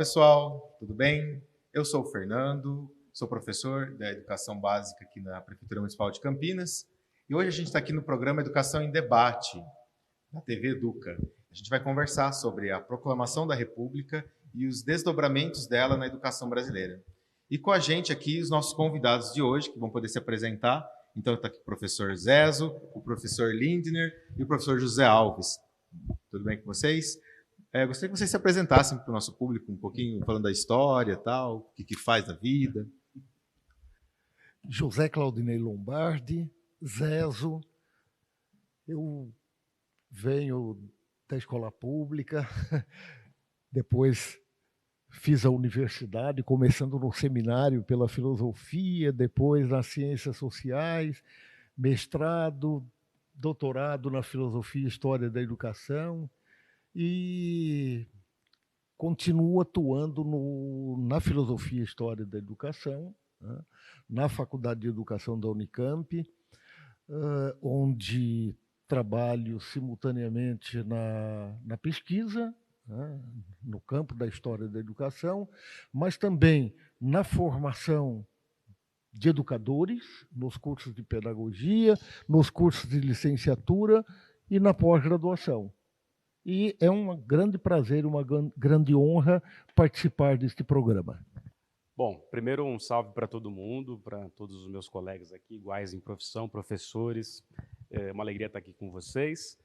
pessoal, tudo bem? Eu sou o Fernando, sou professor da Educação Básica aqui na Prefeitura Municipal de Campinas e hoje a gente está aqui no programa Educação em Debate, da TV Educa. A gente vai conversar sobre a proclamação da República e os desdobramentos dela na educação brasileira. E com a gente aqui os nossos convidados de hoje, que vão poder se apresentar. Então está aqui o professor Zezo, o professor Lindner e o professor José Alves. Tudo bem com vocês? Gostaria que vocês se apresentassem para o nosso público um pouquinho, falando da história e tal, o que faz da vida. José Claudinei Lombardi, Zezo. Eu venho da escola pública, depois fiz a universidade, começando no seminário pela filosofia, depois nas ciências sociais, mestrado, doutorado na filosofia e história da educação, e continuo atuando na filosofia e história da educação, né, na Faculdade de Educação da Unicamp, onde trabalho simultaneamente na pesquisa, né, no campo da história da educação, mas também na formação de educadores, nos cursos de pedagogia, nos cursos de licenciatura e na pós-graduação. E é um grande prazer, uma grande honra participar deste programa. Bom, primeiro um salve para todo mundo, para todos os meus colegas aqui, iguais em profissão, professores. É uma alegria estar aqui com vocês.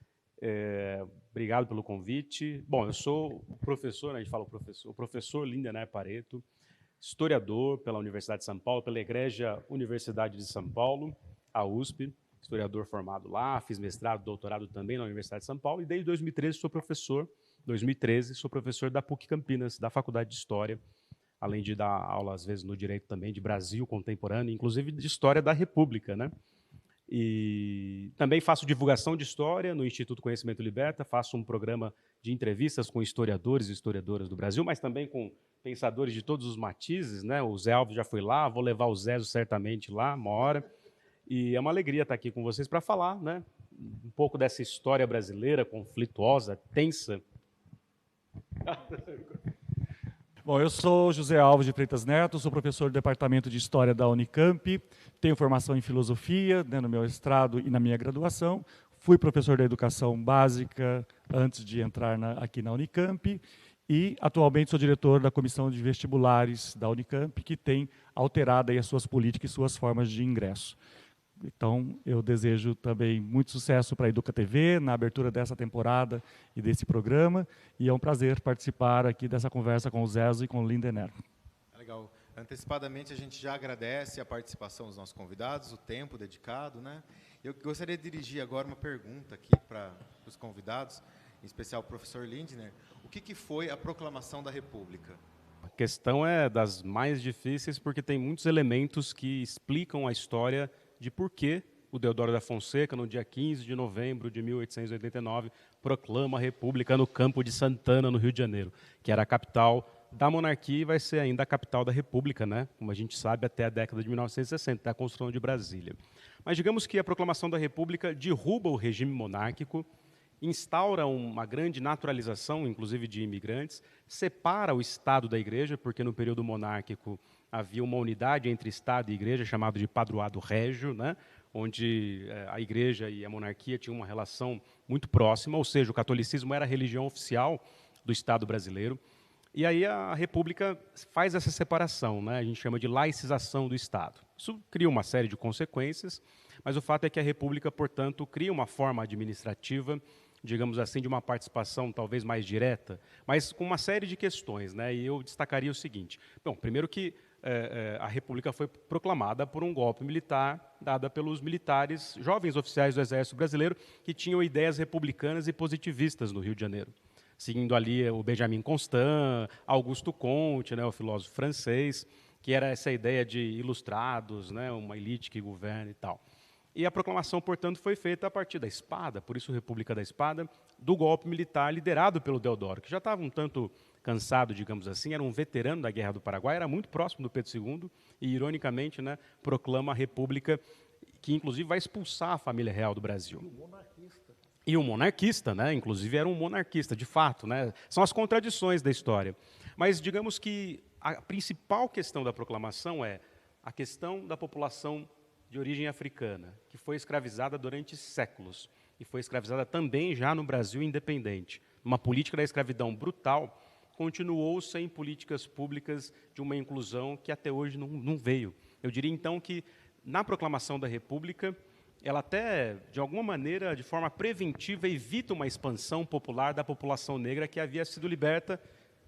Obrigado pelo convite. Bom, eu sou professor, né, a gente fala o professor Lindner Pareto, historiador pela Universidade de São Paulo, pela Egrégia Universidade de São Paulo, a USP, historiador formado lá, fiz mestrado, doutorado também na Universidade de São Paulo, e desde 2013 sou professor da PUC Campinas, da Faculdade de História, além de dar aula, às vezes, no direito também, de Brasil contemporâneo, inclusive de História da República, né? E também faço divulgação de história no Instituto Conhecimento Liberta, faço um programa de entrevistas com historiadores e historiadoras do Brasil, mas também com pensadores de todos os matizes, né? O Zé Alves já foi lá, vou levar o Zezo certamente lá, uma hora. E é uma alegria estar aqui com vocês para falar, né, um pouco dessa história brasileira conflituosa, tensa. Bom, eu sou José Alves de Freitas Neto, sou professor do Departamento de História da Unicamp, tenho formação em Filosofia, né, no meu mestrado e na minha graduação, fui professor da Educação Básica antes de entrar aqui na Unicamp e atualmente sou diretor da Comissão de Vestibulares da Unicamp, que tem alterado aí as suas políticas e suas formas de ingresso. Então, eu desejo também muito sucesso para a Educa TV, na abertura dessa temporada e desse programa, e é um prazer participar aqui dessa conversa com o Zezo e com o Lindner. Legal. Antecipadamente, a gente já agradece a participação dos nossos convidados, o tempo dedicado, né? Eu gostaria de dirigir agora uma pergunta aqui para os convidados, em especial o professor Lindner. O que foi a proclamação da República? A questão é das mais difíceis, porque tem muitos elementos que explicam a história de por que o Deodoro da Fonseca, no dia 15 de novembro de 1889, proclama a República no Campo de Santana, no Rio de Janeiro, que era a capital da monarquia e vai ser ainda a capital da República, né? Como a gente sabe, até a década de 1960, da construção de Brasília. Mas digamos que a proclamação da República derruba o regime monárquico, instaura uma grande naturalização, inclusive de imigrantes, separa o Estado da Igreja, porque no período monárquico havia uma unidade entre Estado e Igreja, chamado de padroado régio, né? Onde a Igreja e a monarquia tinham uma relação muito próxima, ou seja, o catolicismo era a religião oficial do Estado brasileiro. E aí a República faz essa separação, né? A gente chama de laicização do Estado. Isso cria uma série de consequências, mas o fato é que a República, portanto, cria uma forma administrativa, digamos assim, de uma participação talvez mais direta, mas com uma série de questões, né? E eu destacaria o seguinte. Bom, primeiro que a República foi proclamada por um golpe militar, dada pelos militares, jovens oficiais do Exército Brasileiro, que tinham ideias republicanas e positivistas no Rio de Janeiro, seguindo ali o Benjamin Constant, Augusto Comte, né, o filósofo francês, que era essa ideia de ilustrados, né, uma elite que governa e tal. E a proclamação, portanto, foi feita a partir da espada, por isso República da Espada, do golpe militar liderado pelo Deodoro, que já estava um tanto cansado, digamos assim, era um veterano da Guerra do Paraguai, era muito próximo do Pedro II e, ironicamente, né, proclama a República, que inclusive vai expulsar a família real do Brasil. E o monarquista, né, inclusive era um monarquista, de fato, né, são as contradições da história. Mas digamos que a principal questão da proclamação é a questão da população de origem africana, que foi escravizada durante séculos, e foi escravizada também já no Brasil independente. Uma política da escravidão brutal, continuou sem políticas públicas de uma inclusão que até hoje não veio. Eu diria, então, que na proclamação da República, ela até, de alguma maneira, de forma preventiva, evita uma expansão popular da população negra que havia sido liberta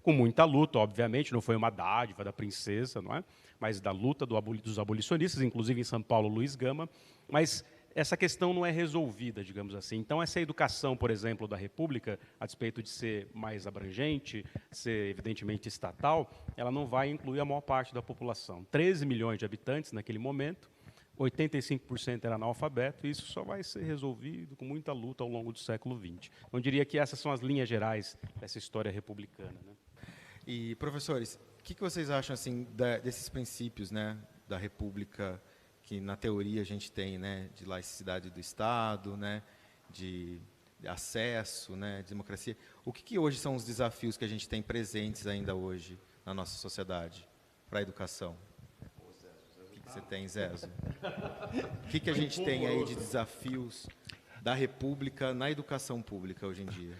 com muita luta, obviamente, não foi uma dádiva da princesa, não é? Mas da luta dos abolicionistas, inclusive em São Paulo, Luiz Gama, mas essa questão não é resolvida, digamos assim. Então, essa educação, por exemplo, da República, a despeito de ser mais abrangente, ser evidentemente estatal, ela não vai incluir a maior parte da população. 13 milhões de habitantes naquele momento, 85% era analfabeto, e isso só vai ser resolvido com muita luta ao longo do século XX. Então, eu diria que essas são as linhas gerais dessa história republicana, né? E, professores, o que vocês acham assim, desses princípios, né, da República, que na teoria a gente tem, né, de laicidade do Estado, né, de acesso, né, de democracia? O que hoje são os desafios que a gente tem presentes ainda hoje na nossa sociedade para a educação? O que você tem, Zezo? O que a gente tem aí de desafios da República na educação pública hoje em dia?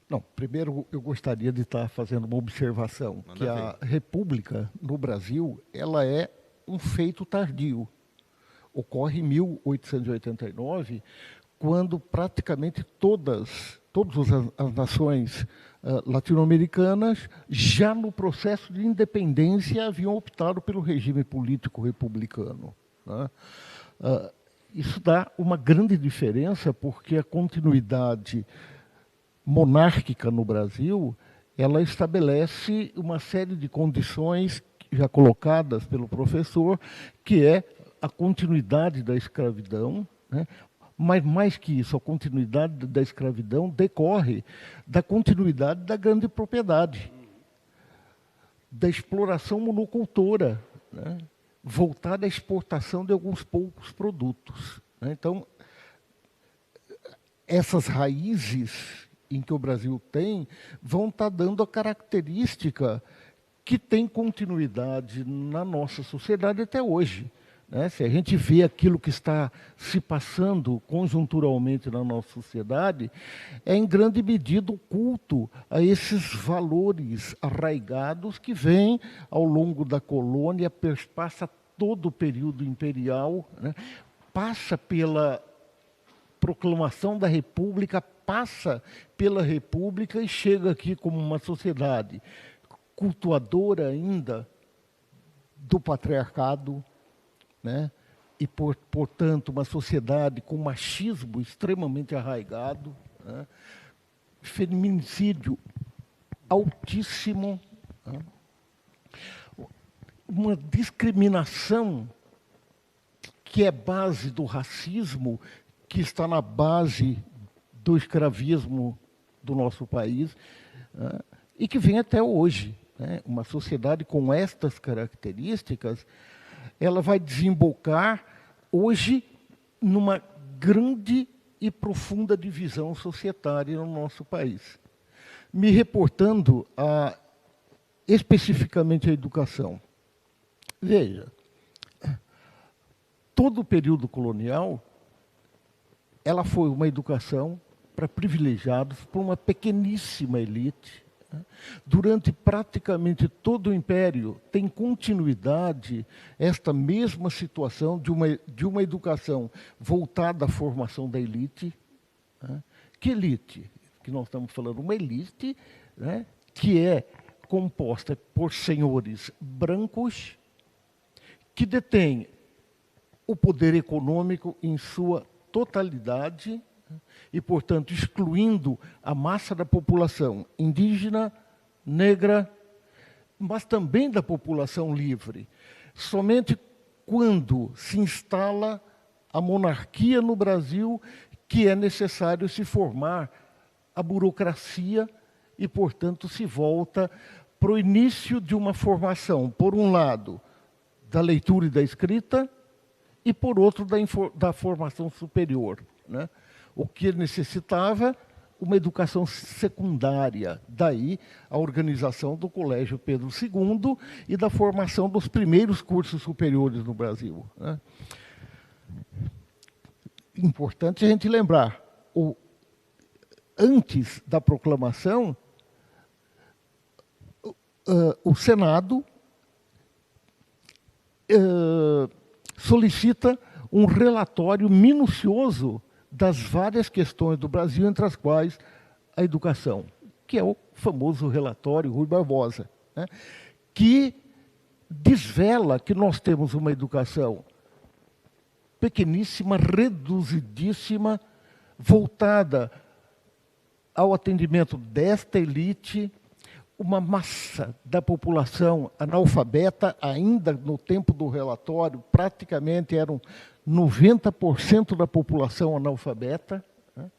Não, primeiro eu gostaria de estar fazendo uma observação, que a República no Brasil, ela é um feito tardio. Ocorre em 1889, quando praticamente todas as nações latino-americanas, já no processo de independência, haviam optado pelo regime político republicano, né? Isso dá uma grande diferença, porque a continuidade monárquica no Brasil, ela estabelece uma série de condições já colocadas pelo professor, que é a continuidade da escravidão, né? Mas, mais que isso, a continuidade da escravidão decorre da continuidade da grande propriedade, da exploração monocultora, né? Voltada à exportação de alguns poucos produtos, né? Então, essas raízes em que o Brasil tem, vão estar dando a característica que tem continuidade na nossa sociedade até hoje, né? Se a gente vê aquilo que está se passando conjunturalmente na nossa sociedade, é em grande medida o culto a esses valores arraigados que vêm ao longo da colônia, passa todo o período imperial, né? Passa pela proclamação da República, passa pela República e chega aqui como uma sociedade cultuadora ainda do patriarcado, né? E, portanto, uma sociedade com machismo extremamente arraigado, né? Feminicídio altíssimo, né? Uma discriminação que é base do racismo, que está na base do escravismo do nosso país, né? E que vem até hoje, né? Uma sociedade com estas características, ela vai desembocar hoje numa grande e profunda divisão societária no nosso país. Me reportando especificamente à educação. Veja, todo o período colonial, ela foi uma educação para privilegiados, para uma pequeníssima elite. Durante praticamente todo o Império, tem continuidade esta mesma situação de uma educação voltada à formação da elite. Que elite? Que nós estamos falando, uma elite, né, que é composta por senhores brancos, que detêm o poder econômico em sua totalidade, e, portanto, excluindo a massa da população indígena, negra, mas também da população livre. Somente quando se instala a monarquia no Brasil que é necessário se formar a burocracia e, portanto, se volta para o início de uma formação, por um lado, da leitura e da escrita, e, por outro, da formação superior, né? O que necessitava uma educação secundária. Daí a organização do Colégio Pedro II e da formação dos primeiros cursos superiores no Brasil, né? Importante a gente lembrar, antes da proclamação, o Senado solicita um relatório minucioso das várias questões do Brasil, entre as quais a educação, que é o famoso relatório Rui Barbosa, né, que desvela que nós temos uma educação pequeníssima, reduzidíssima, voltada ao atendimento desta elite, uma massa da população analfabeta, ainda no tempo do relatório, praticamente eram 90% da população analfabeta, né,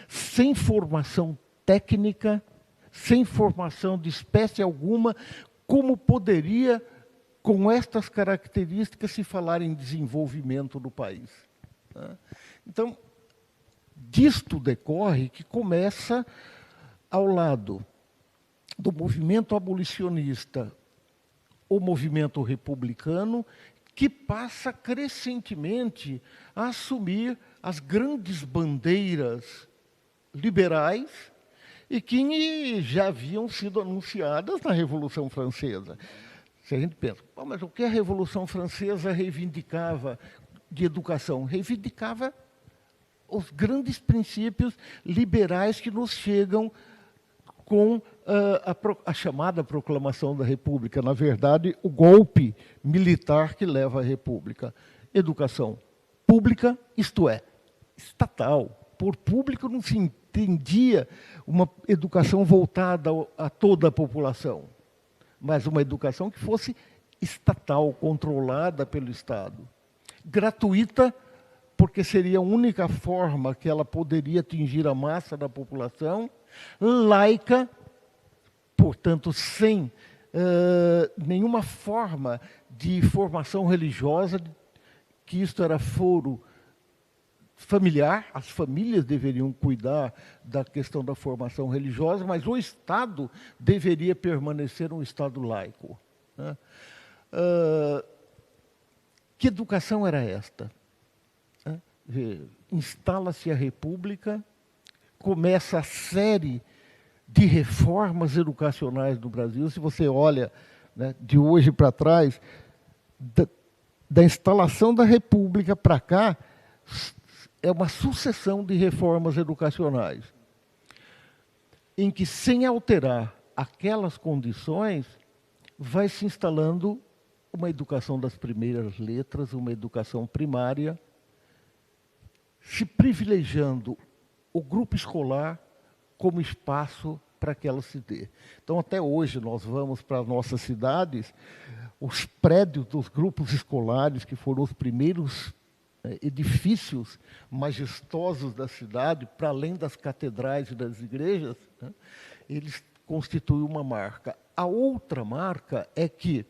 sem formação técnica, sem formação de espécie alguma, como poderia, com estas características, se falar em desenvolvimento do país, né? Então, disto decorre que começa, ao lado do movimento abolicionista, o movimento republicano, que passa crescentemente a assumir as grandes bandeiras liberais e que já haviam sido anunciadas na Revolução Francesa. Se a gente pensa, mas o que a Revolução Francesa reivindicava de educação? Reivindicava os grandes princípios liberais que nos chegam com a chamada Proclamação da República. Na verdade, o golpe militar que leva à República. Educação pública, isto é, estatal. Por público não se entendia uma educação voltada a toda a população, mas uma educação que fosse estatal, controlada pelo Estado. Gratuita, porque seria a única forma que ela poderia atingir a massa da população. Laica, portanto, sem nenhuma forma de formação religiosa, que isto era foro familiar, as famílias deveriam cuidar da questão da formação religiosa, mas o Estado deveria permanecer um Estado laico, né? Que educação era esta? Instala-se a República, começa a série de reformas educacionais no Brasil. Se você olha, né, de hoje para trás, da instalação da República para cá, é uma sucessão de reformas educacionais, em que, sem alterar aquelas condições, vai se instalando uma educação das primeiras letras, uma educação primária, se privilegiando o grupo escolar como espaço para que ela se dê. Então, até hoje, nós vamos para as nossas cidades, os prédios dos grupos escolares, que foram os primeiros edifícios majestosos da cidade, para além das catedrais e das igrejas, né, eles constituem uma marca. A outra marca é que,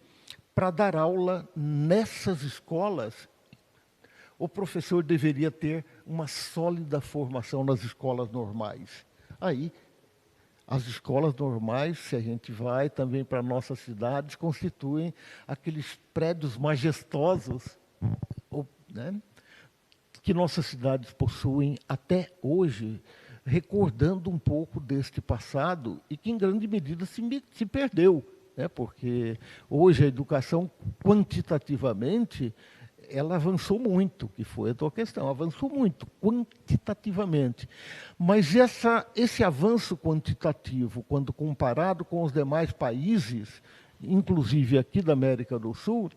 para dar aula nessas escolas, o professor deveria ter uma sólida formação nas escolas normais. Aí, as escolas normais, se a gente vai também para nossas cidades, constituem aqueles prédios majestosos, né, que nossas cidades possuem até hoje, recordando um pouco deste passado e que, em grande medida, se perdeu, né, porque hoje a educação, quantitativamente, ela avançou muito, que foi a tua questão, avançou muito, quantitativamente. Mas esse avanço quantitativo, quando comparado com os demais países, inclusive aqui da América do Sul,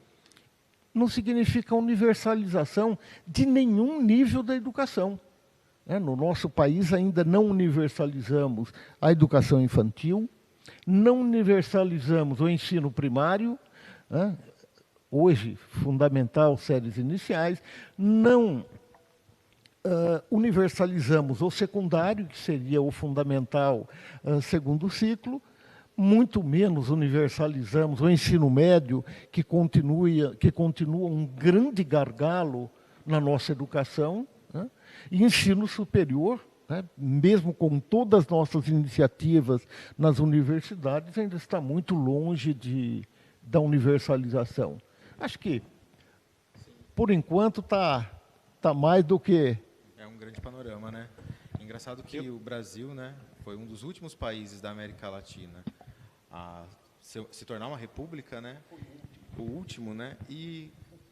não significa universalização de nenhum nível da educação. No nosso país ainda não universalizamos a educação infantil, não universalizamos o ensino primário, né? Hoje, fundamental, séries iniciais, não universalizamos o secundário, que seria o fundamental segundo ciclo, muito menos universalizamos o ensino médio, que continua um grande gargalo na nossa educação, né? E ensino superior, né, mesmo com todas as nossas iniciativas nas universidades, ainda está muito longe da universalização. Acho que, por enquanto, está mais do que... É um grande panorama, né? Engraçado que o Brasil, né, foi um dos últimos países da América Latina a se tornar uma república, né? O último, né? E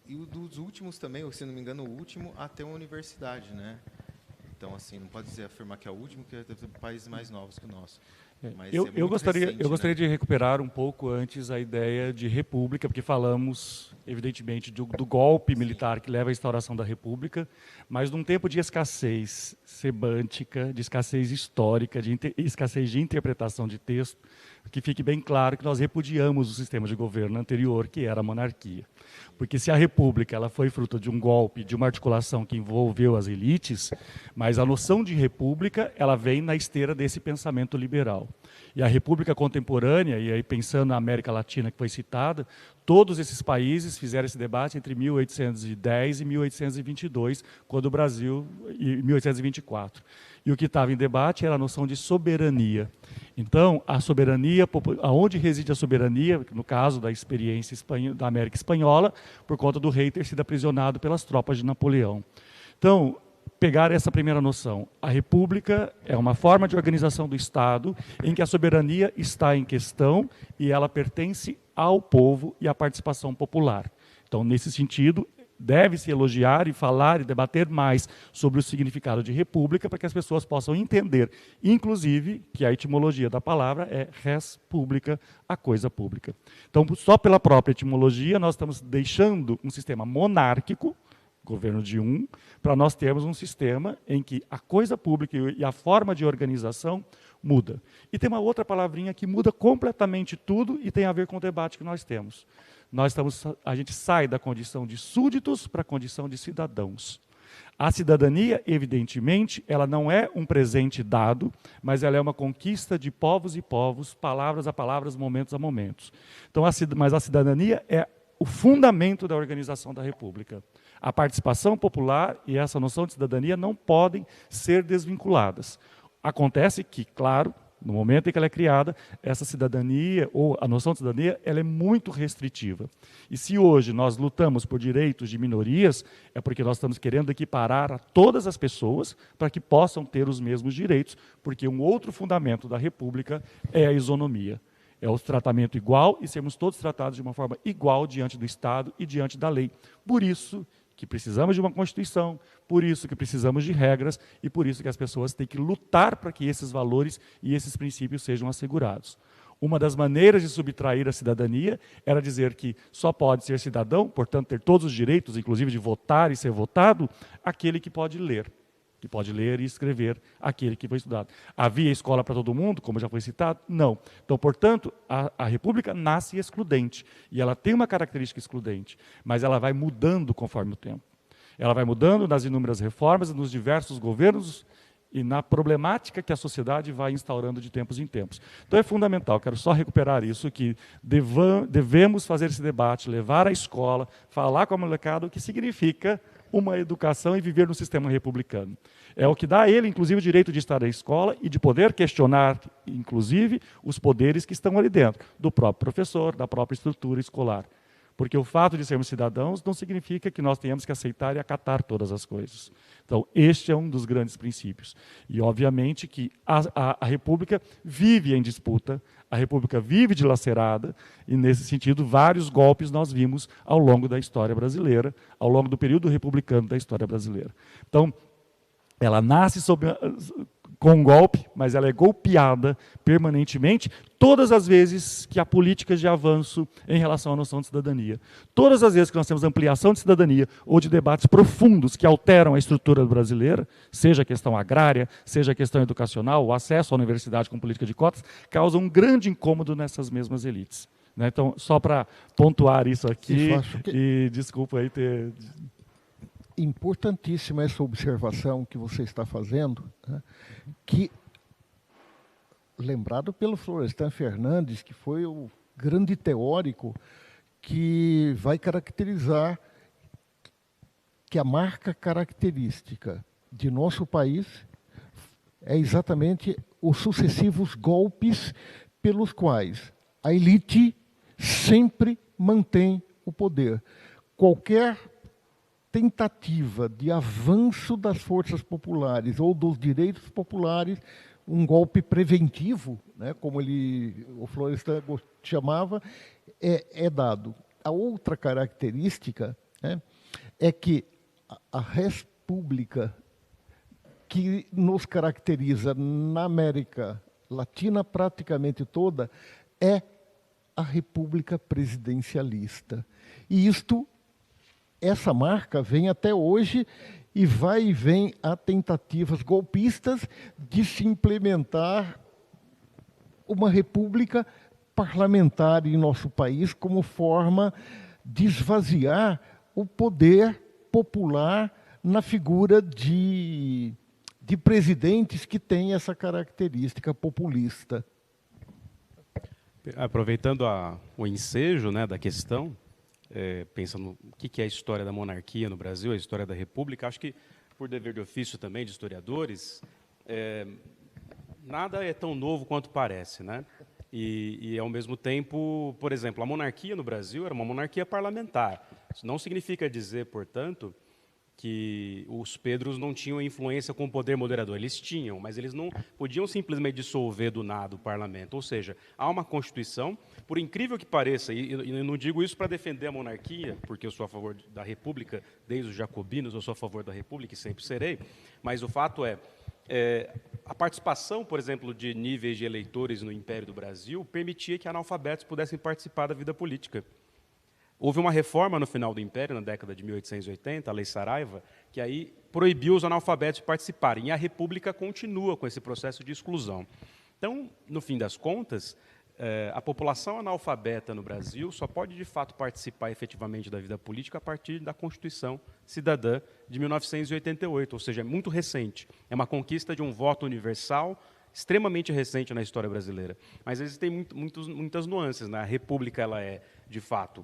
um dos últimos também, ou se não me engano, o último a ter uma universidade, né? Então, assim, não pode dizer afirmar que é o último, porque deve ter países mais novos que o nosso. Mas Eu gostaria né? de recuperar um pouco antes a ideia de república, porque falamos, evidentemente, do golpe militar que leva à instauração da república, mas num tempo de escassez semântica, de escassez histórica, de escassez de interpretação de texto, que fique bem claro que nós repudiamos o sistema de governo anterior, que era a monarquia. Porque se a república ela foi fruto de um golpe, de uma articulação que envolveu as elites, mas a noção de república ela vem na esteira desse pensamento liberal. E a república contemporânea, e aí pensando na América Latina que foi citada, todos esses países fizeram esse debate entre 1810 e 1822, quando o Brasil, e 1824. E o que estava em debate era a noção de soberania. Então, a soberania, aonde reside a soberania, no caso da experiência da América Espanhola, por conta do rei ter sido aprisionado pelas tropas de Napoleão. Então, pegar essa primeira noção. A república é uma forma de organização do Estado em que a soberania está em questão e ela pertence ao povo e à participação popular. Então, nesse sentido, deve-se elogiar e falar e debater mais sobre o significado de república para que as pessoas possam entender, inclusive, que a etimologia da palavra é res publica, a coisa pública. Então, só pela própria etimologia, nós estamos deixando um sistema monárquico, governo de um, para nós termos um sistema em que a coisa pública e a forma de organização muda. E tem uma outra palavrinha que muda completamente tudo e tem a ver com o debate que nós temos. A gente sai da condição de súditos para a condição de cidadãos. A cidadania, evidentemente, ela não é um presente dado, mas ela é uma conquista de povos e povos, palavras a palavras, momentos a momentos. Então, mas a cidadania é o fundamento da organização da República. A participação popular e essa noção de cidadania não podem ser desvinculadas. Acontece que, claro, no momento em que ela é criada, essa cidadania, ou a noção de cidadania, ela é muito restritiva. E se hoje nós lutamos por direitos de minorias, é porque nós estamos querendo equiparar a todas as pessoas para que possam ter os mesmos direitos, porque um outro fundamento da República é a isonomia. É o tratamento igual e sermos todos tratados de uma forma igual diante do Estado e diante da lei. Por isso que precisamos de uma Constituição, por isso que precisamos de regras e por isso que as pessoas têm que lutar para que esses valores e esses princípios sejam assegurados. Uma das maneiras de subtrair a cidadania era dizer que só pode ser cidadão, portanto ter todos os direitos, inclusive de votar e ser votado, aquele que pode ler. Que pode ler e escrever aquele que foi estudado. Havia escola para todo mundo, como já foi citado? Não. Então, portanto, a República nasce excludente, e ela tem uma característica excludente, mas ela vai mudando conforme o tempo. Ela vai mudando nas inúmeras reformas, nos diversos governos e na problemática que a sociedade vai instaurando de tempos em tempos. Então é fundamental, quero só recuperar isso, que devemos fazer esse debate, levar à escola, falar com a molecada o que significa uma educação e viver no sistema republicano. É o que dá a ele, inclusive, o direito de estar na escola e de poder questionar, inclusive, os poderes que estão ali dentro, do próprio professor, da própria estrutura escolar. Porque o fato de sermos cidadãos não significa que nós tenhamos que aceitar e acatar todas as coisas. Então, este é um dos grandes princípios. E, obviamente, que a República vive em disputa, a República vive dilacerada, e, nesse sentido, vários golpes nós vimos ao longo da história brasileira, ao longo do período republicano da história brasileira. Então, ela nasce com um golpe, mas ela é golpeada permanentemente todas as vezes que há políticas de avanço em relação à noção de cidadania. Todas as vezes que nós temos ampliação de cidadania ou de debates profundos que alteram a estrutura brasileira, seja a questão agrária, seja a questão educacional, o acesso à universidade com política de cotas, causa um grande incômodo nessas mesmas elites. Né? Então, só para pontuar isso aqui, e desculpa aí ter... Importantíssima essa observação que você está fazendo, né? Que, lembrado pelo Florestan Fernandes, que foi o grande teórico que vai caracterizar que a marca característica de nosso país é exatamente os sucessivos golpes pelos quais a elite sempre mantém o poder. Qualquer tentativa de avanço das forças populares ou dos direitos populares, um golpe preventivo, né, como o Florestan chamava, é dado. A outra característica, né, é que a república que nos caracteriza na América Latina praticamente toda é a república presidencialista. E essa marca vem até hoje e vai e vem a tentativas golpistas de se implementar uma república parlamentar em nosso país como forma de esvaziar o poder popular na figura de presidentes que têm essa característica populista. Aproveitando o ensejo, né, da questão, pensando no que é a história da monarquia no Brasil, a história da república, acho que, por dever de ofício também de historiadores, nada é tão novo quanto parece, né? E, ao mesmo tempo, por exemplo, a monarquia no Brasil era uma monarquia parlamentar. Isso não significa dizer, portanto, que os Pedros não tinham influência com o poder moderador. Eles tinham, mas eles não podiam simplesmente dissolver do nada o parlamento. Ou seja, há uma Constituição, por incrível que pareça, e eu não digo isso para defender a monarquia, porque eu sou a favor da República, desde os jacobinos, eu sou a favor da República e sempre serei, mas o fato é a participação, por exemplo, de níveis de eleitores no Império do Brasil permitia que analfabetos pudessem participar da vida política. Houve uma reforma no final do Império, na década de 1880, a Lei Saraiva, que aí proibiu os analfabetos de participarem. E a República continua com esse processo de exclusão. Então, no fim das contas, a população analfabeta no Brasil só pode, de fato, participar efetivamente da vida política a partir da Constituição Cidadã de 1988, ou seja, é muito recente. É uma conquista de um voto universal extremamente recente na história brasileira. Mas existem muitas nuances, né? A República ela é, de fato,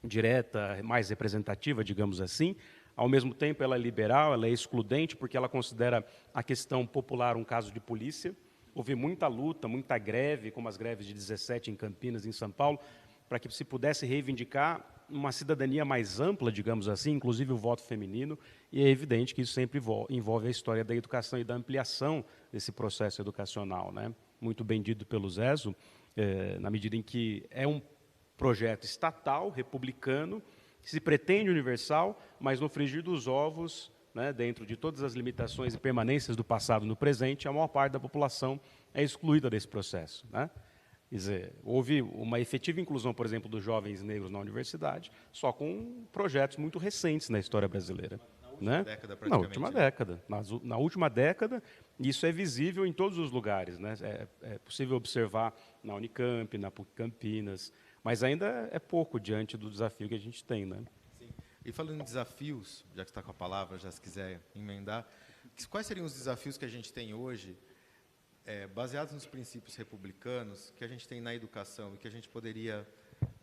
direta, mais representativa, digamos assim. Ao mesmo tempo, ela é liberal, ela é excludente, porque ela considera a questão popular um caso de polícia. Houve muita luta, muita greve, como as greves de 17 em Campinas, em São Paulo, para que se pudesse reivindicar uma cidadania mais ampla, digamos assim, inclusive o voto feminino, e é evidente que isso sempre envolve a história da educação e da ampliação desse processo educacional, né? Muito bem dito pelo Zezo, na medida em que é um projeto estatal, republicano, que se pretende universal, mas no frigir dos ovos, né, dentro de todas as limitações e permanências do passado no presente, a maior parte da população é excluída desse processo, né? Quer dizer, houve uma efetiva inclusão, por exemplo, dos jovens negros na universidade, só com projetos muito recentes na história brasileira. Na última década, praticamente. Na última década. Na última década, isso é visível em todos os lugares, né? É possível observar na Unicamp, na PUC Campinas, mas ainda é pouco diante do desafio que a gente tem, né? Sim. E falando em desafios, já que está com a palavra, já se quiser emendar, quais seriam os desafios que a gente tem hoje, baseados nos princípios republicanos, que a gente tem na educação e que a gente poderia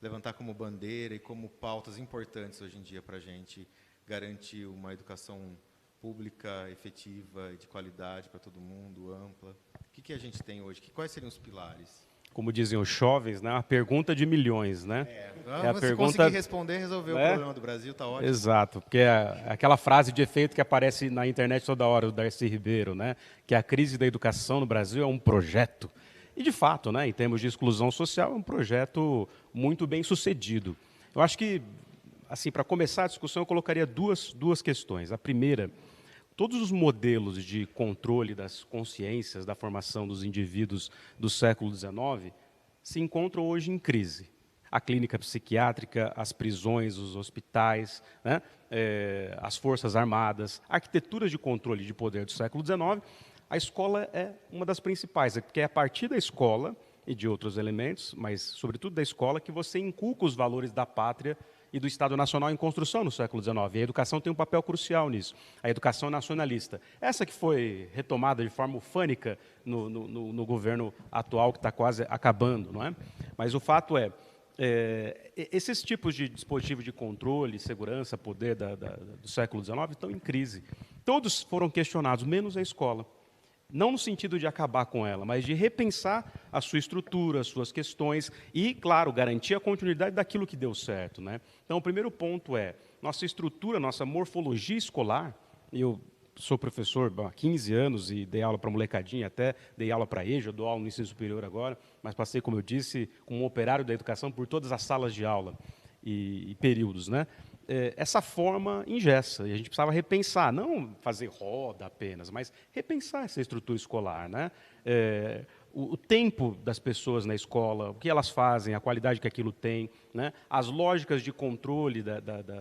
levantar como bandeira e como pautas importantes hoje em dia para a gente garantir uma educação pública, efetiva e de qualidade para todo mundo, ampla? O que a gente tem hoje? Quais seriam os pilares? Como dizem os jovens, né? A pergunta de milhões, né? A se conseguir responder, resolveu o problema do Brasil, está ótimo. Exato, porque é aquela frase de efeito que aparece na internet toda hora, do Darcy Ribeiro, né? Que a crise da educação no Brasil é um projeto. E, de fato, né, em termos de exclusão social, é um projeto muito bem sucedido. Eu acho que, assim, para começar a discussão, eu colocaria duas questões. A primeira, todos os modelos de controle das consciências, da formação dos indivíduos do século XIX, se encontram hoje em crise. A clínica psiquiátrica, as prisões, os hospitais, né, as forças armadas, arquiteturas de controle de poder do século XIX, a escola é uma das principais, porque é a partir da escola e de outros elementos, mas sobretudo da escola, que você inculca os valores da pátria e do Estado Nacional em construção no século XIX. E a educação tem um papel crucial nisso, a educação nacionalista. Essa que foi retomada de forma ufânica no governo atual, que está quase acabando, não é? Mas o fato esses tipos de dispositivos de controle, segurança, poder do século XIX estão em crise. Todos foram questionados, menos a escola. Não no sentido de acabar com ela, mas de repensar a sua estrutura, as suas questões e, claro, garantir a continuidade daquilo que deu certo, né? Então, o primeiro ponto é nossa estrutura, nossa morfologia escolar. Eu sou professor há 15 anos e dei aula para molecadinha, até dei aula para EJA, dou aula no ensino superior agora, mas passei, como eu disse, como operário da educação por todas as salas de aula e períodos, né? Essa forma engessa, e a gente precisava repensar, não fazer roda apenas, mas repensar essa estrutura escolar, né? O tempo das pessoas na escola, o que elas fazem, a qualidade que aquilo tem, né? As lógicas de controle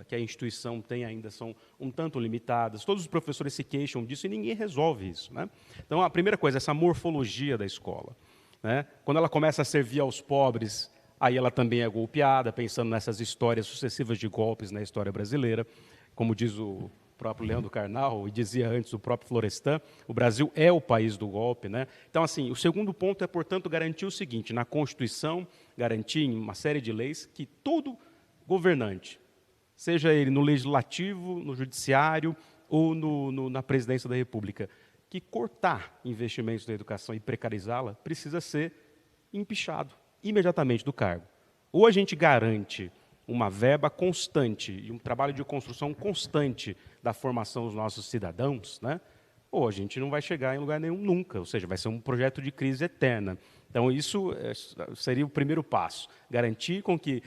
que a instituição tem ainda são um tanto limitadas. Todos os professores se queixam disso e ninguém resolve isso, né? Então, a primeira coisa, essa morfologia da escola, né? Quando ela começa a servir aos pobres, aí ela também é golpeada, pensando nessas histórias sucessivas de golpes na história brasileira. Como diz o próprio Leandro Carnal, e dizia antes o próprio Florestan, o Brasil é o país do golpe, né? Então, assim, o segundo ponto é, portanto, garantir o seguinte, na Constituição, garantir em uma série de leis que todo governante, seja ele no Legislativo, no Judiciário ou na Presidência da República, que cortar investimentos na educação e precarizá-la, precisa ser empichado imediatamente do cargo. Ou a gente garante uma verba constante e um trabalho de construção constante da formação dos nossos cidadãos, né? Ou a gente não vai chegar em lugar nenhum nunca, ou seja, vai ser um projeto de crise eterna. Então, isso seria o primeiro passo, garantir com que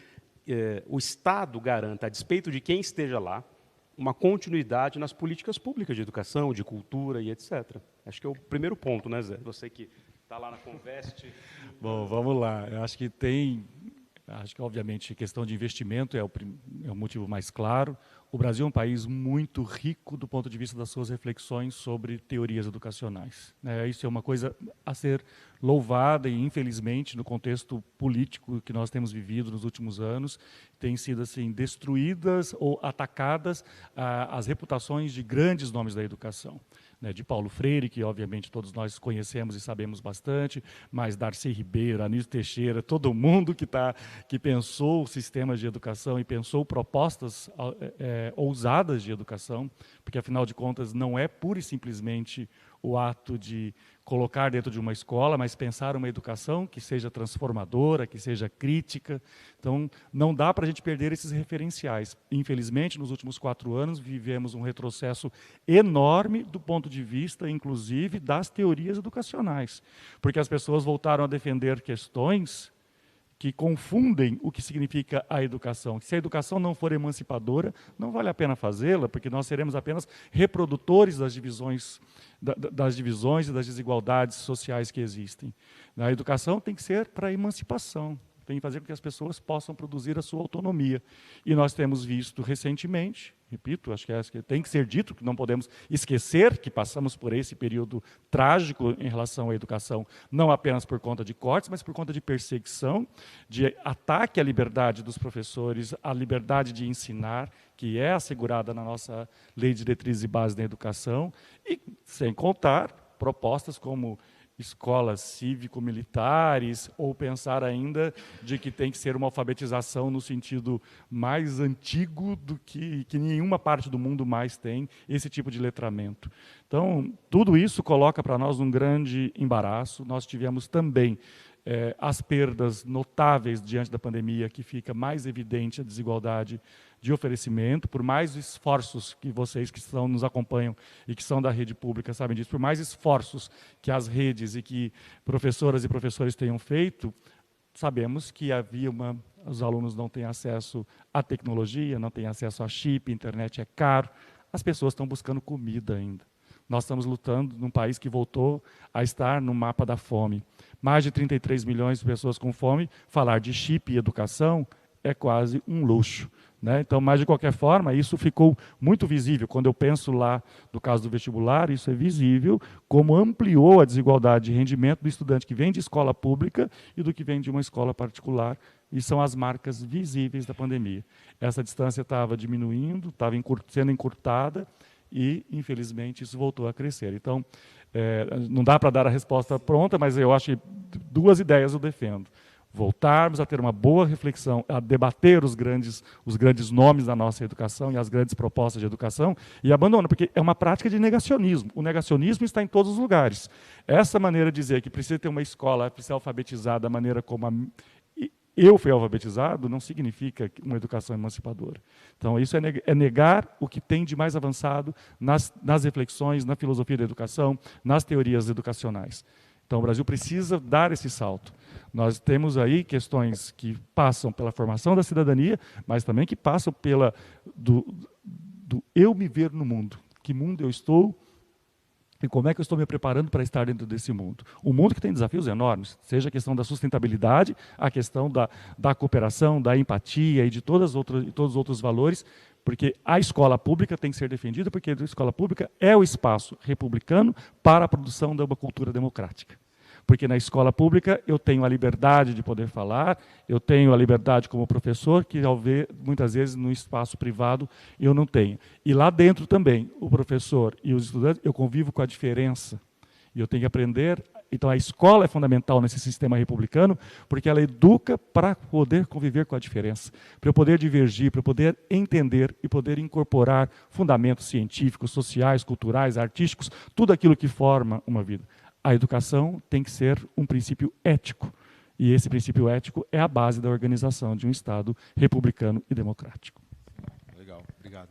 o Estado garanta, a despeito de quem esteja lá, uma continuidade nas políticas públicas de educação, de cultura e etc. Acho que é o primeiro ponto, né, Zé? Você que está lá na Conveste. Bom, vamos lá. Eu acho que obviamente, a questão de investimento é o motivo mais claro. O Brasil é um país muito rico do ponto de vista das suas reflexões sobre teorias educacionais. Isso é uma coisa a ser louvada e, infelizmente, no contexto político que nós temos vivido nos últimos anos, têm sido assim, destruídas ou atacadas as reputações de grandes nomes da educação. De Paulo Freire, que obviamente todos nós conhecemos e sabemos bastante, mas Darcy Ribeiro, Anísio Teixeira, todo mundo que pensou sistemas de educação e pensou propostas ousadas de educação, porque afinal de contas não é pura e simplesmente o ato de colocar dentro de uma escola, mas pensar uma educação que seja transformadora, que seja crítica. Então, não dá para a gente perder esses referenciais. Infelizmente, nos últimos 4 anos, vivemos um retrocesso enorme do ponto de vista, inclusive, das teorias educacionais, porque as pessoas voltaram a defender questões que confundem o que significa a educação. Se a educação não for emancipadora, não vale a pena fazê-la, porque nós seremos apenas reprodutores das divisões e das desigualdades sociais que existem. A educação tem que ser para a emancipação, tem que fazer com que as pessoas possam produzir a sua autonomia. E nós temos visto recentemente, repito, acho que tem que ser dito, que não podemos esquecer que passamos por esse período trágico em relação à educação, não apenas por conta de cortes, mas por conta de perseguição, de ataque à liberdade dos professores, à liberdade de ensinar, que é assegurada na nossa Lei de Diretrizes e Bases da Educação, e sem contar propostas como escolas cívico-militares, ou pensar ainda de que tem que ser uma alfabetização no sentido mais antigo do que nenhuma parte do mundo mais tem, esse tipo de letramento. Então, tudo isso coloca para nós um grande embaraço. Nós tivemos também as perdas notáveis diante da pandemia, que fica mais evidente a desigualdade de oferecimento, por mais esforços que vocês que nos acompanham e que são da rede pública sabem disso, por mais esforços que as redes e que professoras e professores tenham feito, sabemos que os alunos não têm acesso à tecnologia, não têm acesso a chip, a internet é caro, as pessoas estão buscando comida ainda. Nós estamos lutando num país que voltou a estar no mapa da fome. Mais de 33 milhões de pessoas com fome, falar de chip e educação é quase um luxo. Então, mas de qualquer forma, isso ficou muito visível. Quando eu penso lá no caso do vestibular, isso é visível, como ampliou a desigualdade de rendimento do estudante que vem de escola pública e do que vem de uma escola particular, e são as marcas visíveis da pandemia. Essa distância estava diminuindo, estava sendo encurtada, e, infelizmente, isso voltou a crescer. Então, não dá para dar a resposta pronta, mas eu acho que 2 ideias eu defendo. voltarmos a ter uma boa reflexão, a debater os grandes nomes da nossa educação e as grandes propostas de educação, e abandonar, porque é uma prática de negacionismo. O negacionismo está em todos os lugares. Essa maneira de dizer que precisa ter uma escola, precisa alfabetizar da maneira como eu fui alfabetizado, não significa uma educação emancipadora. Então, isso é negar o que tem de mais avançado nas reflexões, na filosofia da educação, nas teorias educacionais. Então, o Brasil precisa dar esse salto. Nós temos aí questões que passam pela formação da cidadania, mas também que passam do eu me ver no mundo. Que mundo eu estou e como é que eu estou me preparando para estar dentro desse mundo. Um mundo que tem desafios enormes, seja a questão da sustentabilidade, a questão da cooperação, da empatia e de todos os outros valores, porque a escola pública tem que ser defendida, porque a escola pública é o espaço republicano para a produção de uma cultura democrática. Porque na escola pública eu tenho a liberdade de poder falar, eu tenho a liberdade como professor, que muitas vezes no espaço privado eu não tenho. E lá dentro também, o professor e os estudantes, eu convivo com a diferença. E eu tenho que aprender. Então a escola é fundamental nesse sistema republicano, porque ela educa para poder conviver com a diferença, para eu poder divergir, para eu poder entender e poder incorporar fundamentos científicos, sociais, culturais, artísticos, tudo aquilo que forma uma vida. A educação tem que ser um princípio ético, e esse princípio ético é a base da organização de um Estado republicano e democrático. Legal, obrigado.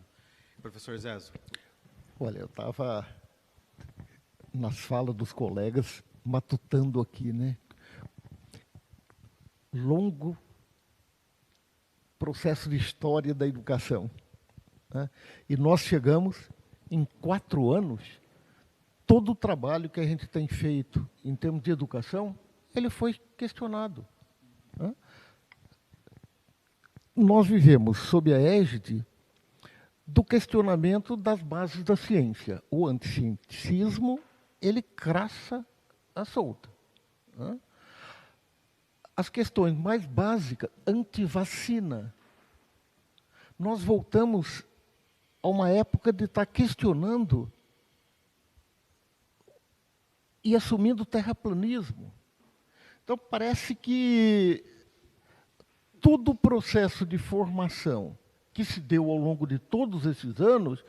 Professor Zezo. Olha, eu estava nas falas dos colegas, matutando aqui, né? Longo processo de história da educação, né? E nós chegamos, em 4 anos, todo o trabalho que a gente tem feito em termos de educação, ele foi questionado, né? Nós vivemos sob a égide do questionamento das bases da ciência. O anticientismo, ele craça à solta, né? As questões mais básicas, antivacina. Nós voltamos a uma época de estar questionando e assumindo o terraplanismo. Então, parece que todo o processo de formação que se deu ao longo de todos esses anos,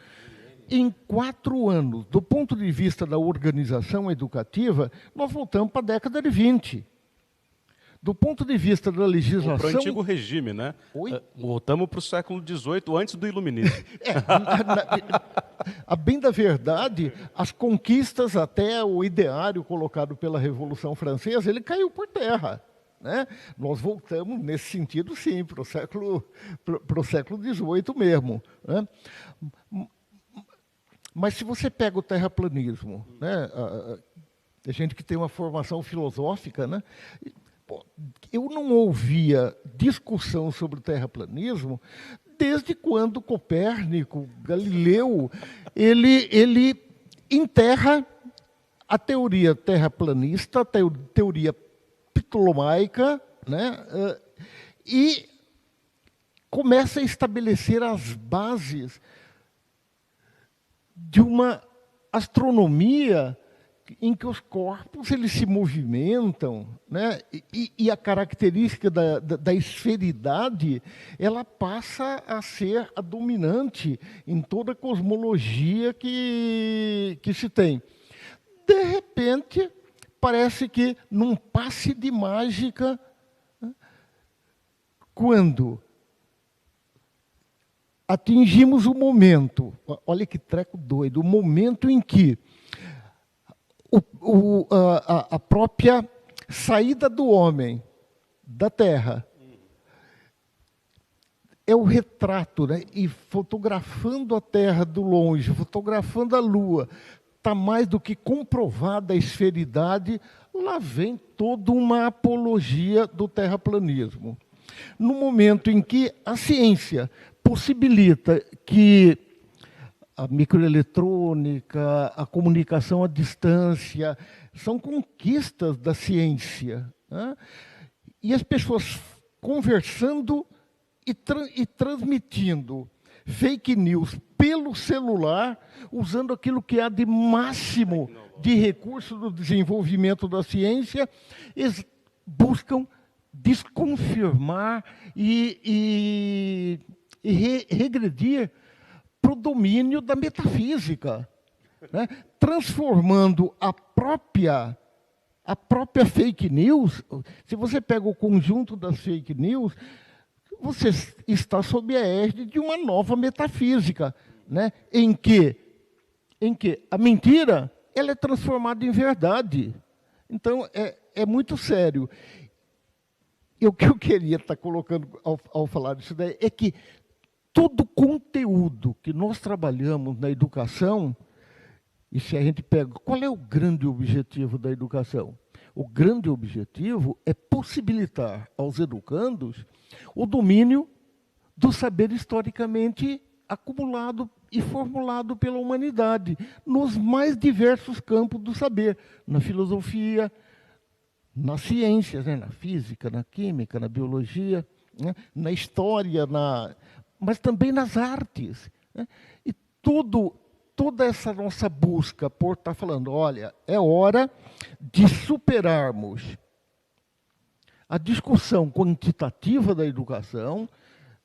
em 4 anos, do ponto de vista da organização educativa, nós voltamos para a década de 20. Do ponto de vista da legislação... Para o antigo regime, né? Oi? Voltamos para o século XVIII, antes do iluminismo. A bem da verdade, as conquistas, até o ideário colocado pela Revolução Francesa, ele caiu por terra, né? Nós voltamos, nesse sentido, sim, para o século XVIII mesmo, né? Mas se você pega o terraplanismo, né, a gente que tem uma formação filosófica, né, eu não ouvia discussão sobre o terraplanismo desde quando Copérnico, Galileu, ele enterra a teoria terraplanista, a teoria ptolomaica, né, e começa a estabelecer as bases de uma astronomia em que os corpos eles se movimentam, né? E a característica da esferidade ela passa a ser a dominante em toda a cosmologia que se tem. De repente, parece que num passe de mágica, né, quando atingimos o momento, olha que treco doido, o momento em que a própria saída do homem da Terra é o retrato, né? E fotografando a Terra do longe, fotografando a Lua, está mais do que comprovada a esferidade, lá vem toda uma apologia do terraplanismo. No momento em que a ciência possibilita que a microeletrônica, a comunicação à distância, são conquistas da ciência, né? E as pessoas conversando e transmitindo fake news pelo celular, usando aquilo que há de máximo de recurso do desenvolvimento da ciência, eles buscam desconfirmar e regredir para o domínio da metafísica, né? Transformando a própria fake news. Se você pega o conjunto das fake news, você está sob a égide de uma nova metafísica, né? em que a mentira ela é transformada em verdade. Então, é muito sério. E o que eu queria estar colocando ao falar disso daí é que todo conteúdo que nós trabalhamos na educação, e se a gente pega, qual é o grande objetivo da educação? O grande objetivo é possibilitar aos educandos o domínio do saber historicamente acumulado e formulado pela humanidade, nos mais diversos campos do saber, na filosofia, nas ciências, né? Na física, na química, na biologia, né? Na história, mas também nas artes, né? E toda essa nossa busca por estar falando, olha, é hora de superarmos a discussão quantitativa da educação,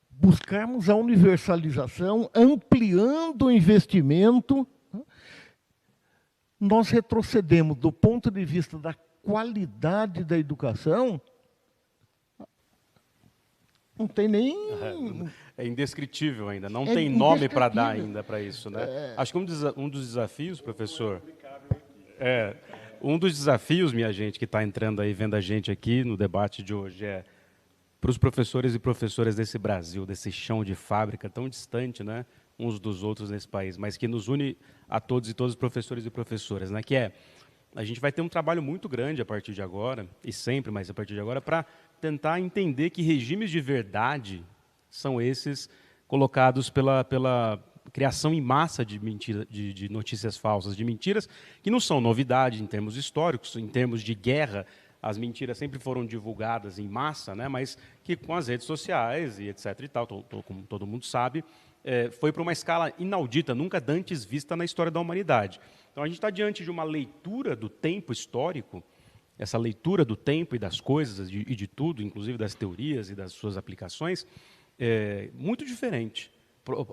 buscarmos a universalização, ampliando o investimento. Nós retrocedemos do ponto de vista da qualidade da educação, não tem nem... É indescritível ainda, não tem nome para dar ainda para isso, né? Acho que um dos desafios, professor... Um dos desafios, minha gente, que está entrando aí, vendo a gente aqui no debate de hoje, para os professores e professoras desse Brasil, desse chão de fábrica tão distante, né, uns dos outros nesse país, mas que nos une a todos e todas os professores e professoras, né, que a gente vai ter um trabalho muito grande a partir de agora, e sempre, mas a partir de agora, para tentar entender que regimes de verdade são esses colocados pela criação em massa de mentira, de notícias falsas, de mentiras que não são novidade em termos históricos, em termos de guerra. As mentiras sempre foram divulgadas em massa, né, mas que com as redes sociais e etc. e tal, como todo mundo sabe, foi para uma escala inaudita, nunca antes vista na história da humanidade. Então, a gente está diante de uma leitura do tempo histórico, essa leitura do tempo e das coisas e de tudo, inclusive das teorias e das suas aplicações, muito diferente.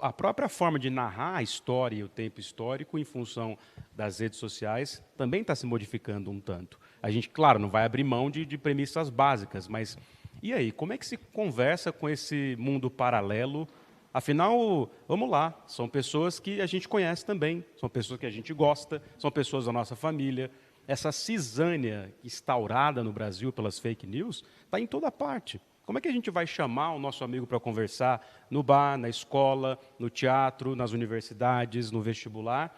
A própria forma de narrar a história e o tempo histórico em função das redes sociais também está se modificando um tanto. A gente, claro, não vai abrir mão de premissas básicas, mas e aí, como é que se conversa com esse mundo paralelo? Afinal, vamos lá, são pessoas que a gente conhece também, são pessoas que a gente gosta, são pessoas da nossa família. Essa cisânia instaurada no Brasil pelas fake news está em toda parte. Como é que a gente vai chamar o nosso amigo para conversar no bar, na escola, no teatro, nas universidades, no vestibular,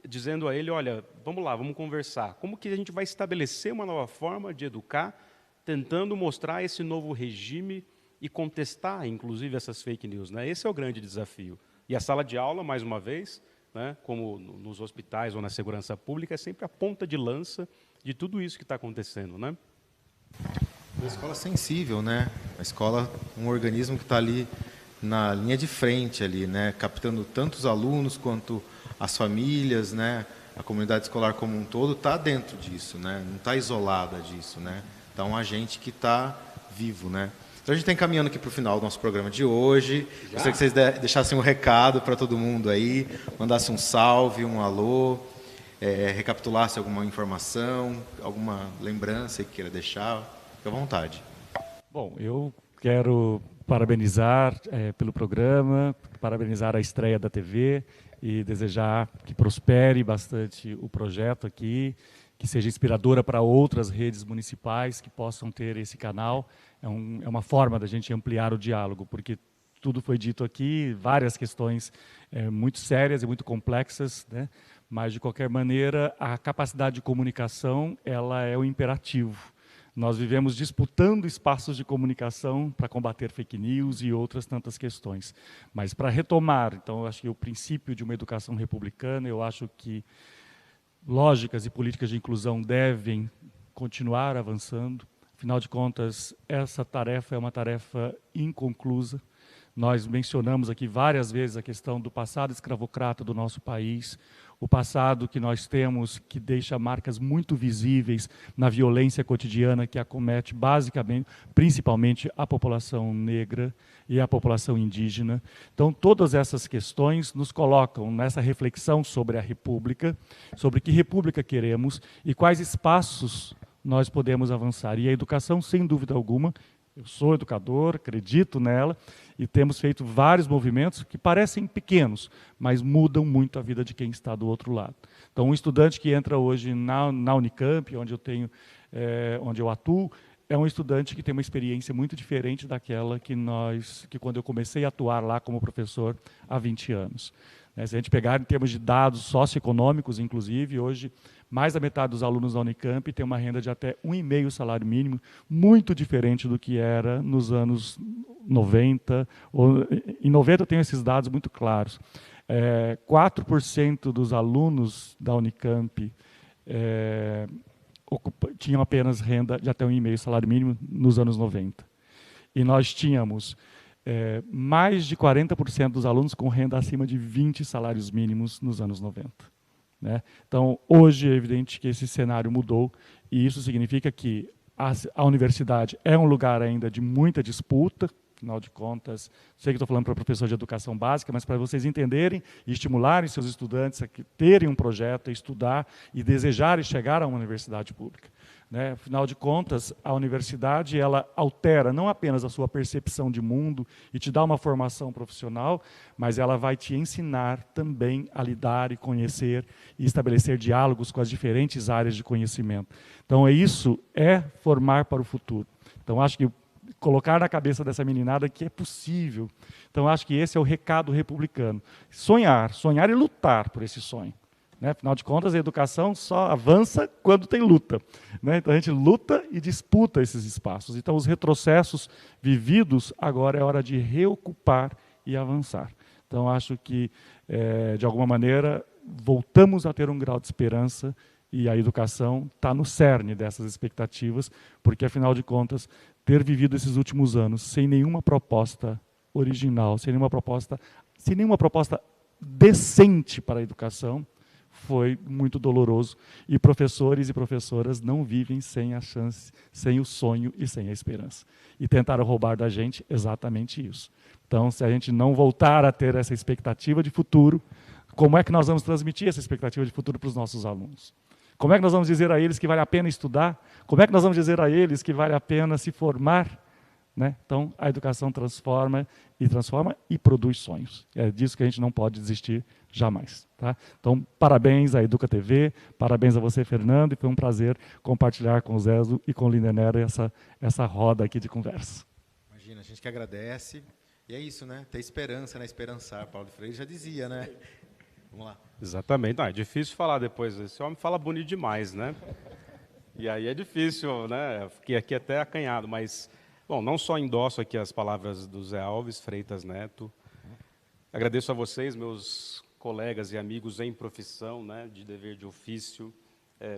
dizendo a ele, olha, vamos lá, vamos conversar. Como que a gente vai estabelecer uma nova forma de educar, tentando mostrar esse novo regime e contestar, inclusive, essas fake news, né? Esse é o grande desafio. E a sala de aula, mais uma vez, né, como nos hospitais ou na segurança pública, é sempre a ponta de lança de tudo isso que está acontecendo, né? A escola sensível, né? A escola, um organismo que está ali na linha de frente, ali, né? Captando tanto os alunos quanto as famílias, né? A comunidade escolar como um todo está dentro disso, né? Não está isolada disso, né? Está um agente que está vivo, né? Então a gente está encaminhando aqui para o final do nosso programa de hoje. Gostaria que vocês deixassem um recado para todo mundo aí, mandassem um salve, um alô, recapitulasse alguma informação, alguma lembrança que queira deixar. Fique à vontade. Bom, eu quero parabenizar pelo programa, parabenizar a estreia da TV e desejar que prospere bastante o projeto aqui, que seja inspiradora para outras redes municipais que possam ter esse canal. É uma forma da gente ampliar o diálogo, porque tudo foi dito aqui, várias questões muito sérias e muito complexas, né? Mas, de qualquer maneira, a capacidade de comunicação ela é o imperativo. Nós vivemos disputando espaços de comunicação para combater fake news e outras tantas questões. Mas, para retomar, então, eu acho que o princípio de uma educação republicana, eu acho que lógicas e políticas de inclusão devem continuar avançando. Afinal de contas, essa tarefa é uma tarefa inconclusa. Nós mencionamos aqui várias vezes a questão do passado escravocrata do nosso país, o passado que nós temos, que deixa marcas muito visíveis na violência cotidiana que acomete basicamente, principalmente a população negra e a população indígena. Então, todas essas questões nos colocam nessa reflexão sobre a República, sobre que República queremos e quais espaços nós podemos avançar. E a educação, sem dúvida alguma, eu sou educador, acredito nela, e temos feito vários movimentos que parecem pequenos, mas mudam muito a vida de quem está do outro lado. Então, um estudante que entra hoje na Unicamp, onde eu atuo, é um estudante que tem uma experiência muito diferente daquela que quando eu comecei a atuar lá como professor há 20 anos. Se a gente pegar em termos de dados socioeconômicos, inclusive, hoje mais da metade dos alunos da Unicamp tem uma renda de até 1,5 salário mínimo, muito diferente do que era nos anos 90. Em 90 eu tenho esses dados muito claros. 4% dos alunos da Unicamp tinham apenas renda de até 1,5 salário mínimo nos anos 90. E nós tínhamos mais de 40% dos alunos com renda acima de 20 salários mínimos nos anos 90. Né? Então, hoje é evidente que esse cenário mudou, e isso significa que a universidade é um lugar ainda de muita disputa. Afinal de contas, sei que estou falando para professor de educação básica, mas para vocês entenderem e estimularem seus estudantes a terem um projeto, a estudar e desejarem chegar a uma universidade pública. Né? Afinal de contas, a universidade ela altera não apenas a sua percepção de mundo e te dá uma formação profissional, mas ela vai te ensinar também a lidar e conhecer e estabelecer diálogos com as diferentes áreas de conhecimento. Então, isso é formar para o futuro. Então, acho que colocar na cabeça dessa meninada que é possível. Então, acho que esse é o recado republicano. Sonhar e lutar por esse sonho. Né? Afinal de contas, a educação só avança quando tem luta. Né? Então, a gente luta e disputa esses espaços. Então, os retrocessos vividos, agora é hora de reocupar e avançar. Então, acho que, de alguma maneira, voltamos a ter um grau de esperança e a educação está no cerne dessas expectativas, porque, afinal de contas, ter vivido esses últimos anos sem nenhuma proposta original, sem nenhuma proposta decente para a educação, foi muito doloroso. E professores e professoras não vivem sem a chance, sem o sonho e sem a esperança. E tentaram roubar da gente exatamente isso. Então, se a gente não voltar a ter essa expectativa de futuro, como é que nós vamos transmitir essa expectativa de futuro para os nossos alunos? Como é que nós vamos dizer a eles que vale a pena estudar? Como é que nós vamos dizer a eles que vale a pena se formar? Né? Então, a educação transforma e produz sonhos. É disso que a gente não pode desistir jamais. Tá? Então, parabéns à Educa TV, parabéns a você, Fernando, e foi um prazer compartilhar com o Zezo e com o Lindenero essa roda aqui de conversa. Imagina, a gente que agradece. E é isso, né? Ter esperança, né? Esperançar. Paulo Freire já dizia, né? Vamos lá. Exatamente. Não, é difícil falar depois. Esse homem fala bonito demais, né? E aí é difícil, né? Fiquei aqui até acanhado, mas, bom, não só endosso aqui as palavras do Zé Alves Freitas Neto, agradeço a vocês, meus colegas e amigos em profissão, né, de dever de ofício.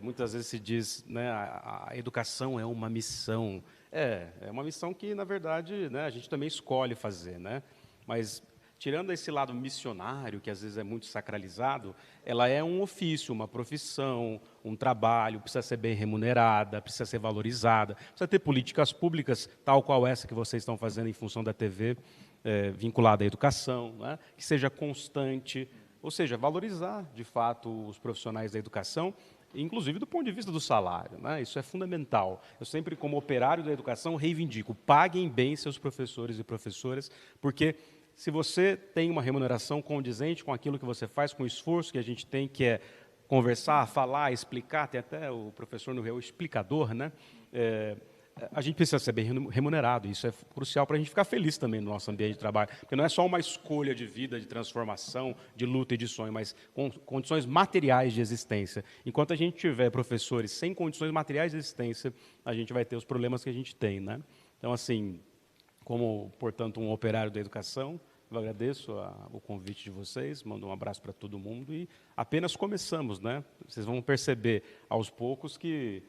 Muitas vezes se diz, né, a educação é uma missão. É uma missão que, na verdade, né, a gente também escolhe fazer, né? Mas, tirando esse lado missionário, que às vezes é muito sacralizado, ela é um ofício, uma profissão, um trabalho, precisa ser bem remunerada, precisa ser valorizada, precisa ter políticas públicas, tal qual essa que vocês estão fazendo em função da TV, vinculada à educação, né? Que seja constante, ou seja, valorizar, de fato, os profissionais da educação, inclusive do ponto de vista do salário, né? Isso é fundamental. Eu sempre, como operário da educação, reivindico, paguem bem seus professores e professoras, porque se você tem uma remuneração condizente com aquilo que você faz, com o esforço que a gente tem, que é conversar, falar, explicar, tem até o professor no Rio, o explicador, né? A gente precisa ser bem remunerado, isso é crucial para a gente ficar feliz também no nosso ambiente de trabalho, porque não é só uma escolha de vida, de transformação, de luta e de sonho, mas com condições materiais de existência. Enquanto a gente tiver professores sem condições materiais de existência, a gente vai ter os problemas que a gente tem, né? Então, assim, como, portanto, um operário da educação, eu agradeço o convite de vocês, mando um abraço para todo mundo e apenas começamos, né? Vocês vão perceber aos poucos que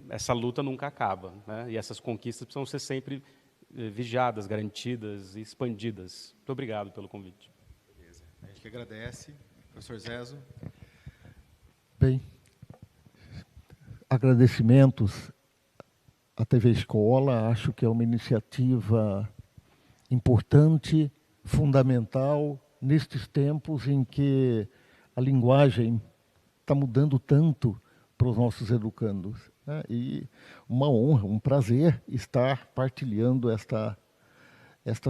essa luta nunca acaba, né? E essas conquistas precisam ser sempre vigiadas, garantidas e expandidas. Muito obrigado pelo convite. Beleza. A gente que agradece. Professor Zezo. Bem, agradecimentos à TV Escola. Acho que é uma iniciativa importante, fundamental, nestes tempos em que a linguagem está mudando tanto para os nossos educandos, né? E uma honra, um prazer estar partilhando esta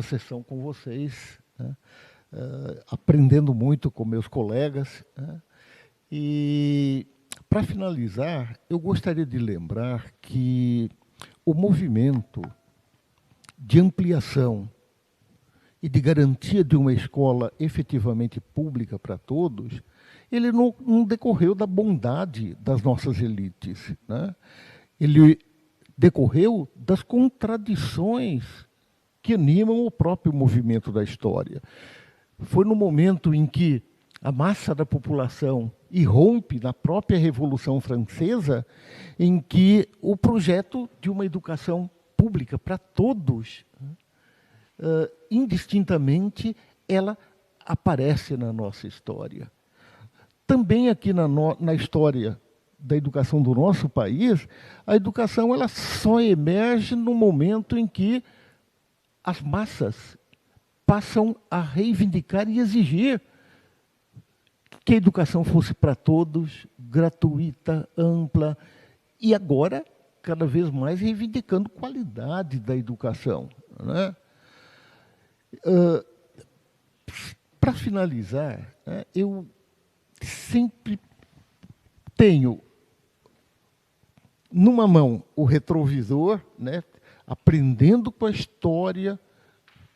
sessão com vocês, né? Aprendendo muito com meus colegas, né? E, para finalizar, eu gostaria de lembrar que o movimento de ampliação e de garantia de uma escola efetivamente pública para todos, ele não decorreu da bondade das nossas elites, né? Ele decorreu das contradições que animam o próprio movimento da história. Foi no momento em que a massa da população irrompe na própria Revolução Francesa, em que o projeto de uma educação pública para todos, indistintamente, ela aparece na nossa história. Também aqui na história da educação do nosso país, a educação ela só emerge no momento em que as massas passam a reivindicar e exigir que a educação fosse para todos, gratuita, ampla, e agora, cada vez mais, reivindicando qualidade da educação, né? Para finalizar, né, eu sempre tenho numa mão o retrovisor, né, aprendendo com a história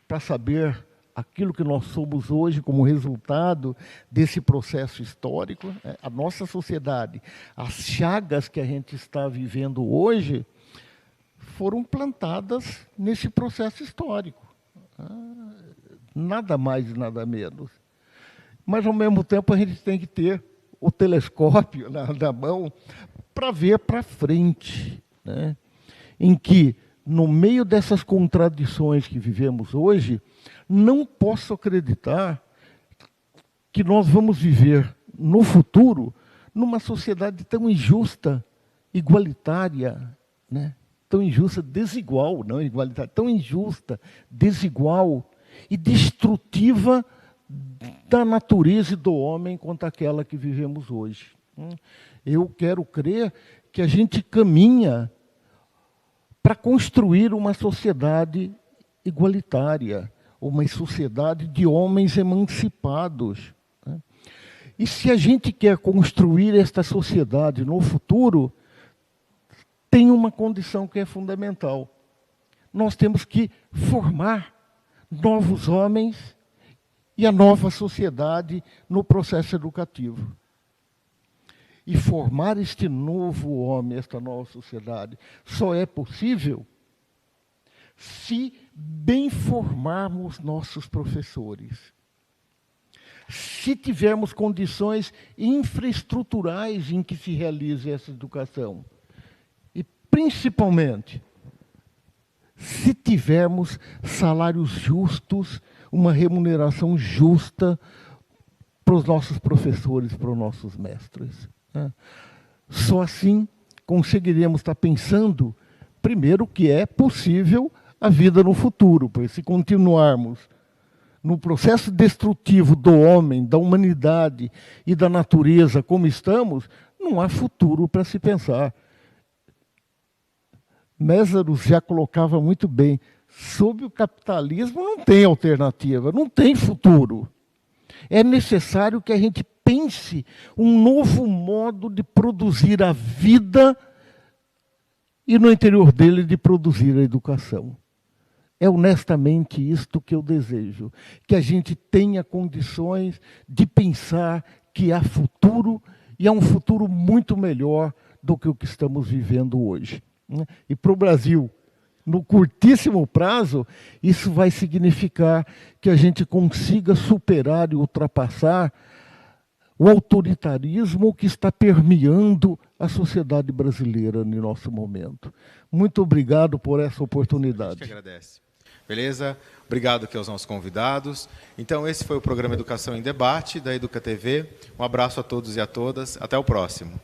para saber aquilo que nós somos hoje como resultado desse processo histórico, né? A nossa sociedade, as chagas que a gente está vivendo hoje, foram plantadas nesse processo histórico. Nada mais e nada menos. Mas, ao mesmo tempo, a gente tem que ter o telescópio na mão para ver para frente, né? Em que, no meio dessas contradições que vivemos hoje, não posso acreditar que nós vamos viver, no futuro, numa sociedade tão injusta, igualitária, né? Tão injusta, desigual, não igualitária, tão injusta, desigual e destrutiva da natureza e do homem quanto aquela que vivemos hoje. Eu quero crer que a gente caminha para construir uma sociedade igualitária, uma sociedade de homens emancipados, né? E se a gente quer construir esta sociedade no futuro, tem uma condição que é fundamental. Nós temos que formar novos homens e a nova sociedade no processo educativo. E formar este novo homem, esta nova sociedade, só é possível se bem formarmos nossos professores. Se tivermos condições infraestruturais em que se realize essa educação. E, principalmente, se tivermos salários justos, uma remuneração justa para os nossos professores, para os nossos mestres. Só assim conseguiremos estar pensando, primeiro, que é possível a vida no futuro, porque se continuarmos no processo destrutivo do homem, da humanidade e da natureza como estamos, não há futuro para se pensar. Mésaros já colocava muito bem, sob o capitalismo não tem alternativa, não tem futuro. É necessário que a gente pense um novo modo de produzir a vida e, no interior dele, de produzir a educação. É honestamente isto que eu desejo, que a gente tenha condições de pensar que há futuro, e há um futuro muito melhor do que o que estamos vivendo hoje. E para o Brasil, no curtíssimo prazo, isso vai significar que a gente consiga superar e ultrapassar o autoritarismo que está permeando a sociedade brasileira no nosso momento. Muito obrigado por essa oportunidade. A gente que agradece. Beleza? Obrigado aqui aos nossos convidados. Então, esse foi o programa Educação em Debate, da Educa TV. Um abraço a todos e a todas. Até o próximo.